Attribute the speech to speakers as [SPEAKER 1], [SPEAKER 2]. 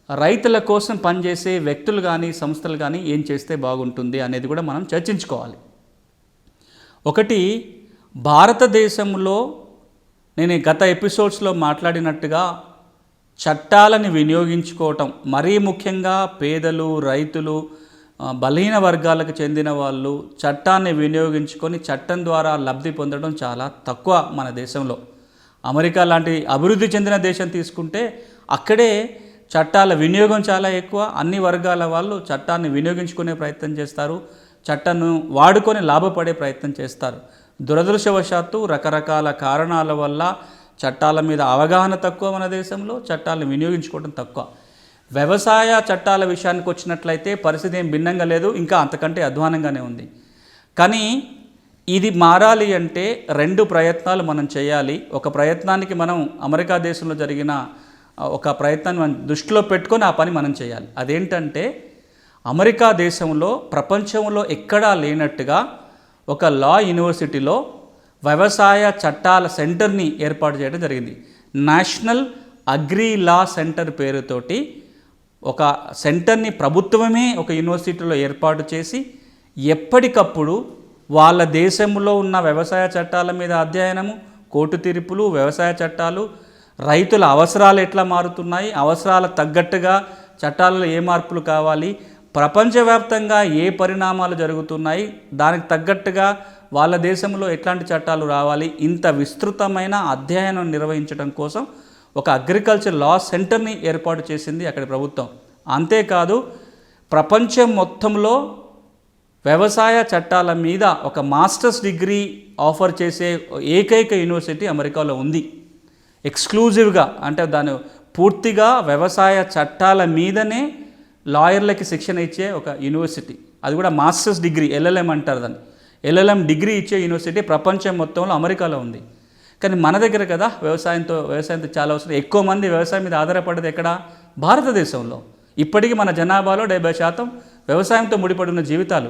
[SPEAKER 1] రైతుల కోసం పనిచేసే వ్యక్తులు కానీ సంస్థలు కానీ ఏం చేస్తే బాగుంటుంది అనేది కూడా మనం చర్చించుకోవాలి. ఒకటి, భారతదేశంలో నేను గత ఎపిసోడ్స్లో మాట్లాడినట్టుగా చట్టాలను వినియోగించుకోవటం, మరీ ముఖ్యంగా పేదలు, రైతులు, బలహీన వర్గాలకు చెందిన వాళ్ళు చట్టాన్ని వినియోగించుకొని చట్టం ద్వారా లబ్ధి పొందడం చాలా తక్కువ మన దేశంలో. అమెరికా లాంటి అభివృద్ధి చెందిన దేశం తీసుకుంటే అక్కడే చట్టాల వినియోగం చాలా ఎక్కువ. అన్ని వర్గాల వాళ్ళు చట్టాన్ని వినియోగించుకునే ప్రయత్నం చేస్తారు, చట్టాన్ని వాడుకొని లాభపడే ప్రయత్నం చేస్తారు. దురదృష్టవశాత్తు రకరకాల కారణాల వల్ల చట్టాల మీద అవగాహన తక్కువ మన దేశంలో, చట్టాలను వినియోగించుకోవడం తక్కువ. వ్యవసాయ చట్టాల విషయానికి వచ్చినట్లయితే పరిస్థితి ఏం భిన్నంగా లేదు, ఇంకా అంతకంటే అధ్వానంగానే ఉంది. కానీ ఇది మారాలి అంటే రెండు ప్రయత్నాలు మనం చేయాలి. ఒక ప్రయత్నానికి మనం అమెరికా దేశంలో జరిగిన ఒక ప్రయత్నాన్ని మనం దృష్టిలో పెట్టుకొని ఆ పని మనం చేయాలి. అదేంటంటే, అమెరికా దేశంలో ప్రపంచంలో ఎక్కడా లేనట్టుగా ఒక లా యూనివర్సిటీలో వ్యవసాయ చట్టాల సెంటర్ని ఏర్పాటు చేయడం జరిగింది. నేషనల్ అగ్రి లా సెంటర్ పేరుతోటి ఒక సెంటర్ని ప్రభుత్వమే ఒక యూనివర్సిటీలో ఏర్పాటు చేసి ఎప్పటికప్పుడు వాళ్ళ దేశంలో ఉన్న వ్యవసాయ చట్టాల మీద అధ్యయనము, కోర్టు తీర్పులు, వ్యవసాయ చట్టాలు, రైతుల అవసరాలు ఎట్లా మారుతున్నాయి, అవసరాలకు తగ్గట్టుగా చట్టాలలో ఏ మార్పులు కావాలి, ప్రపంచవ్యాప్తంగా ఏ పరిణామాలు జరుగుతున్నాయి, దానికి తగ్గట్టుగా వాళ్ళ దేశంలో ఎట్లాంటి చట్టాలు రావాలి, ఇంత విస్తృతమైన అధ్యయనం నిర్వహించడం కోసం ఒక అగ్రికల్చర్ లా సెంటర్ని ఏర్పాటు చేసింది అక్కడి ప్రభుత్వం. అంతేకాదు ప్రపంచం మొత్తంలో వ్యవసాయ చట్టాల మీద ఒక మాస్టర్స్ డిగ్రీ ఆఫర్ చేసే ఏకైక యూనివర్సిటీ అమెరికాలో ఉంది. ఎక్స్క్లూజివ్గా, అంటే దాని పూర్తిగా వ్యవసాయ చట్టాల మీదనే లాయర్లకి శిక్షణ ఇచ్చే ఒక యూనివర్సిటీ. అది కూడా మాస్టర్స్ డిగ్రీ, ఎల్ఎల్ఎం అంటారు దాన్ని. ఎల్ఎల్ఎం డిగ్రీ ఇచ్చే యూనివర్సిటీ ప్రపంచం మొత్తంలో అమెరికాలో ఉంది. కానీ మన దగ్గర కదా వ్యవసాయంతో చాలా అవసరం. ఎక్కువ మంది వ్యవసాయం మీద ఆధారపడేది ఎక్కడ? భారతదేశంలో. ఇప్పటికీ మన జనాభాలో 70% వ్యవసాయంతో ముడిపడి ఉన్న జీవితాలు.